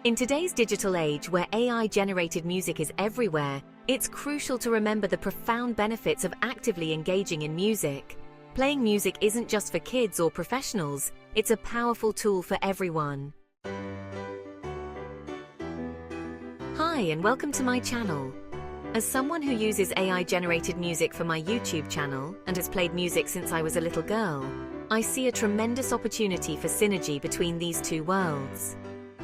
In today's digital age where AI-generated music is everywhere, it's crucial to remember the profound benefits of actively engaging in music. Playing music isn't just for kids or professionals, it's a powerful tool for everyone. Hi and welcome to my channel. As someone who uses AI-generated music for my YouTube channel and has played music since I was a little girl, I see a tremendous opportunity for synergy between these two worlds.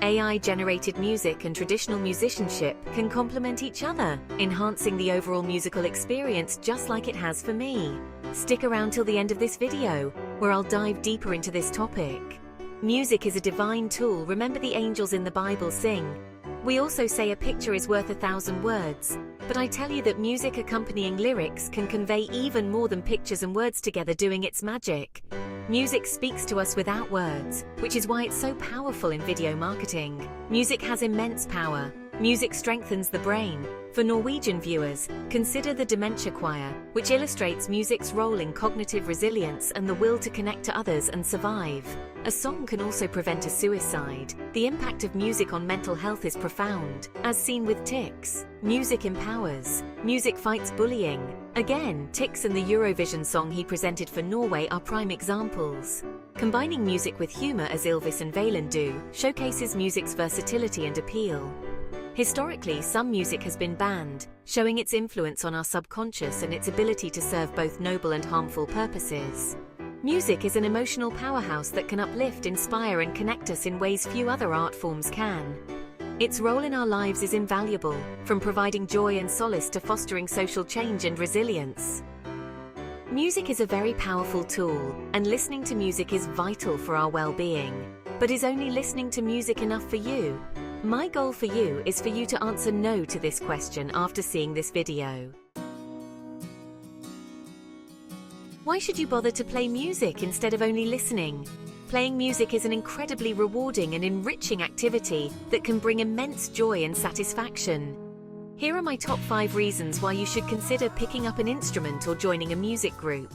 AI-generated music and traditional musicianship can complement each other, enhancing the overall musical experience just like it has for me. Stick around till the end of this video, where I'll dive deeper into this topic. Music is a divine tool. Remember the angels in the Bible sing. We also say a picture is worth 1,000 words, but I tell you that music accompanying lyrics can convey even more than pictures and words together doing its magic. Music speaks to us without words, which is why it's so powerful in video marketing. Music has immense power. Music strengthens the brain. For Norwegian viewers, consider the Dementia Choir, which illustrates music's role in cognitive resilience and the will to connect to others and survive. A song can also prevent a suicide. The impact of music on mental health is profound, as seen with Tix. Music empowers. Music fights bullying. Again, Tix and the Eurovision song he presented for Norway are prime examples. Combining music with humor as Ylvis and Valen do showcases music's versatility and appeal. Historically, some music has been banned, showing its influence on our subconscious and its ability to serve both noble and harmful purposes. Music is an emotional powerhouse that can uplift, inspire, and connect us in ways few other art forms can. Its role in our lives is invaluable, from providing joy and solace to fostering social change and resilience. Music is a very powerful tool, and listening to music is vital for our well-being. But is only listening to music enough for you? My goal for you is for you to answer no to this question after seeing this video. Why should you bother to play music instead of only listening? Playing music is an incredibly rewarding and enriching activity that can bring immense joy and satisfaction. Here are my top 5 reasons why you should consider picking up an instrument or joining a music group.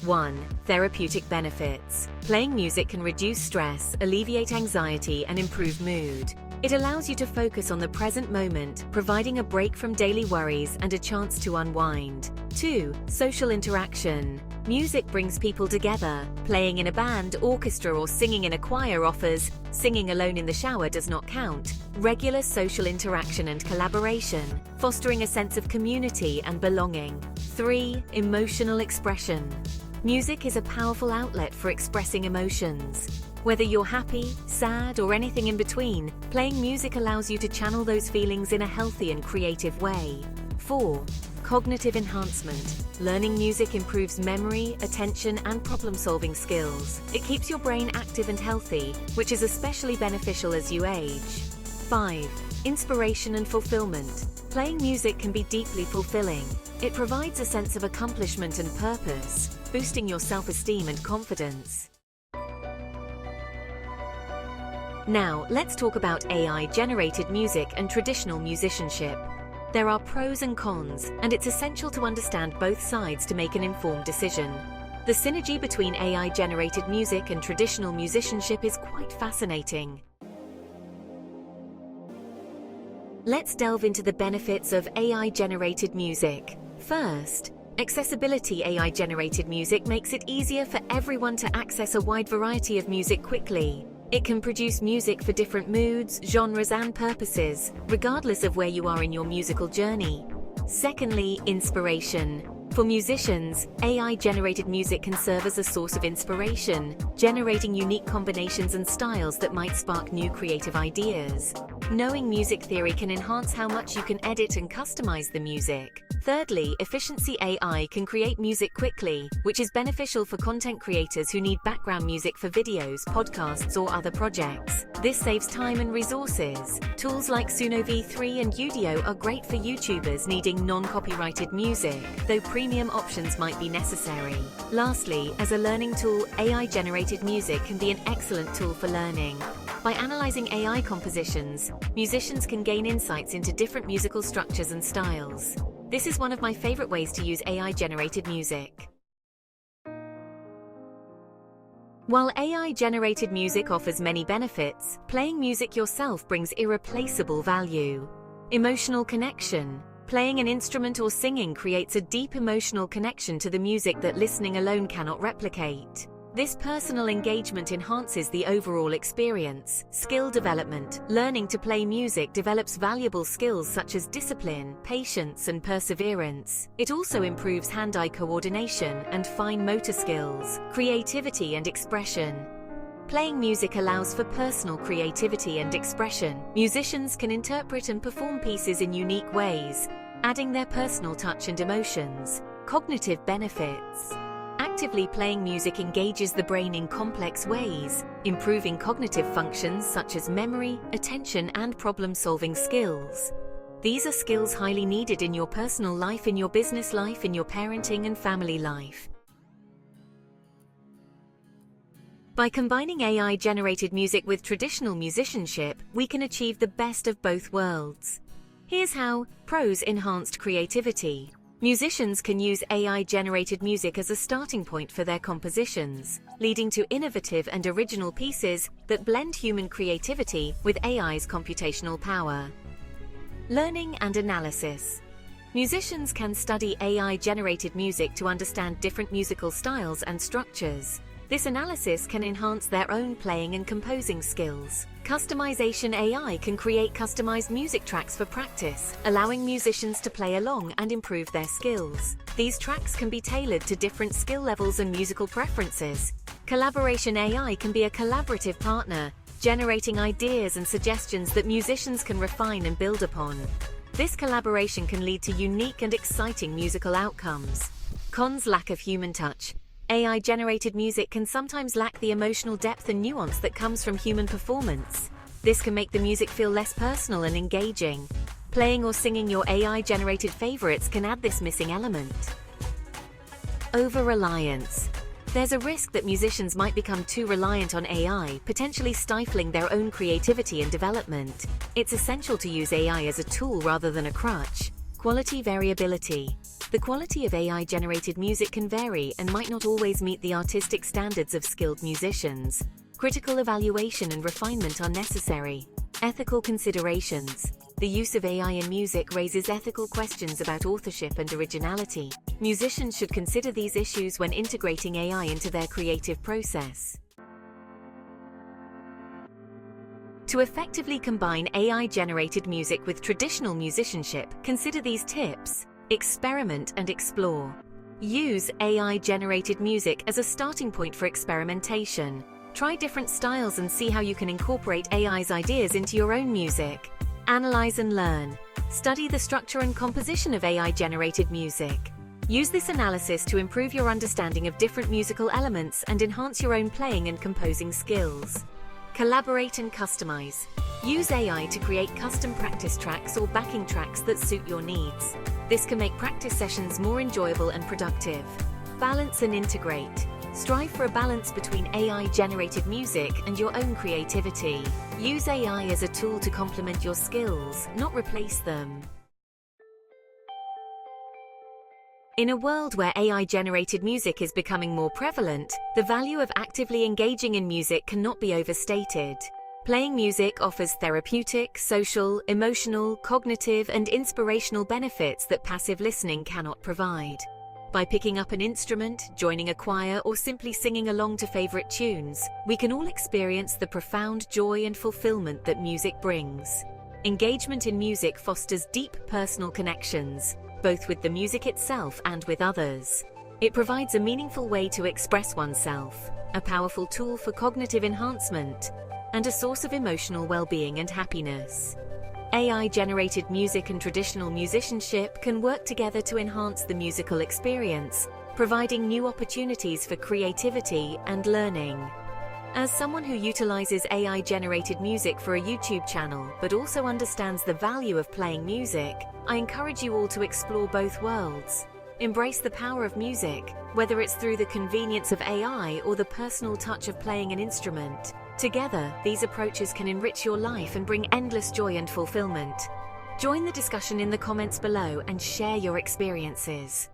1. Therapeutic benefits. Playing music can reduce stress, alleviate anxiety, and improve mood. It allows you to focus on the present moment, providing a break from daily worries and a chance to unwind. 2. Social interaction. Music brings people together. Playing in a band, orchestra, or singing in a choir offers, singing alone in the shower does not count, regular social interaction and collaboration, fostering a sense of community and belonging. 3. Emotional expression. Music is a powerful outlet for expressing emotions. Whether you're happy, sad, or anything in between, playing music allows you to channel those feelings in a healthy and creative way. 4. Cognitive enhancement. Learning music improves memory, attention, and problem-solving skills. It keeps your brain active and healthy, which is especially beneficial as you age. 5. Inspiration and fulfillment. Playing music can be deeply fulfilling. It provides a sense of accomplishment and purpose, boosting your self-esteem and confidence. Now, let's talk about AI-generated music and traditional musicianship. There are pros and cons, and it's essential to understand both sides to make an informed decision. The synergy between AI-generated music and traditional musicianship is quite fascinating. Let's delve into the benefits of AI-generated music. First, accessibility. AI-generated music makes it easier for everyone to access a wide variety of music quickly. It can produce music for different moods, genres, and purposes, regardless of where you are in your musical journey. Secondly, inspiration. For musicians, AI-generated music can serve as a source of inspiration, generating unique combinations and styles that might spark new creative ideas. Knowing music theory can enhance how much you can edit and customize the music. Thirdly, efficiency. AI can create music quickly, which is beneficial for content creators who need background music for videos, podcasts, or other projects. This saves time and resources. Tools like Suno V3 and Udio are great for YouTubers needing non-copyrighted music, though premium options might be necessary. Lastly, as a learning tool, AI-generated music can be an excellent tool for learning. By analyzing AI compositions, musicians can gain insights into different musical structures and styles. This is one of my favorite ways to use AI-generated music. While AI-generated music offers many benefits, playing music yourself brings irreplaceable value. Emotional connection. Playing an instrument or singing creates a deep emotional connection to the music that listening alone cannot replicate. This personal engagement enhances the overall experience. Skill development. Learning to play music develops valuable skills such as discipline, patience, and perseverance. It also improves hand-eye coordination and fine motor skills, creativity and expression. Playing music allows for personal creativity and expression. Musicians can interpret and perform pieces in unique ways, adding their personal touch and emotions. Cognitive benefits. Actively playing music engages the brain in complex ways, improving cognitive functions such as memory, attention, and problem-solving skills. These are skills highly needed in your personal life, in your business life, in your parenting and family life. By combining AI-generated music with traditional musicianship, we can achieve the best of both worlds. Here's how. Pros: enhanced creativity. Musicians can use AI-generated music as a starting point for their compositions, leading to innovative and original pieces that blend human creativity with AI's computational power. Learning and analysis. Musicians can study AI-generated music to understand different musical styles and structures. This analysis can enhance their own playing and composing skills. Customization. AI can create customized music tracks for practice, allowing musicians to play along and improve their skills. These tracks can be tailored to different skill levels and musical preferences. Collaboration. AI can be a collaborative partner, generating ideas and suggestions that musicians can refine and build upon. This collaboration can lead to unique and exciting musical outcomes. Cons: lack of human touch. AI-generated music can sometimes lack the emotional depth and nuance that comes from human performance. This can make the music feel less personal and engaging. Playing or singing your AI-generated favorites can add this missing element. Over-reliance. There's a risk that musicians might become too reliant on AI, potentially stifling their own creativity and development. It's essential to use AI as a tool rather than a crutch. Quality variability. The quality of AI-generated music can vary and might not always meet the artistic standards of skilled musicians. Critical evaluation and refinement are necessary. Ethical considerations. The use of AI in music raises ethical questions about authorship and originality. Musicians should consider these issues when integrating AI into their creative process. To effectively combine AI-generated music with traditional musicianship, consider these tips. Experiment and explore. Use AI-generated music as a starting point for experimentation. Try different styles and see how you can incorporate AI's ideas into your own music. Analyze and learn. Study the structure and composition of AI-generated music. Use this analysis to improve your understanding of different musical elements and enhance your own playing and composing skills. Collaborate and customize. Use AI to create custom practice tracks or backing tracks that suit your needs. This can make practice sessions more enjoyable and productive. Balance and integrate. Strive for a balance between AI-generated music and your own creativity. Use AI as a tool to complement your skills, not replace them. In a world where AI-generated music is becoming more prevalent, the value of actively engaging in music cannot be overstated. Playing music offers therapeutic, social, emotional, cognitive, and inspirational benefits that passive listening cannot provide. By picking up an instrument, joining a choir, or simply singing along to favorite tunes, we can all experience the profound joy and fulfillment that music brings. Engagement in music fosters deep personal connections, both with the music itself and with others. It provides a meaningful way to express oneself, a powerful tool for cognitive enhancement, and a source of emotional well-being and happiness. AI-generated music and traditional musicianship can work together to enhance the musical experience, providing new opportunities for creativity and learning. As someone who utilizes AI-generated music for a YouTube channel but also understands the value of playing music, I encourage you all to explore both worlds. Embrace the power of music, whether it's through the convenience of AI or the personal touch of playing an instrument. Together, these approaches can enrich your life and bring endless joy and fulfillment. Join the discussion in the comments below and share your experiences.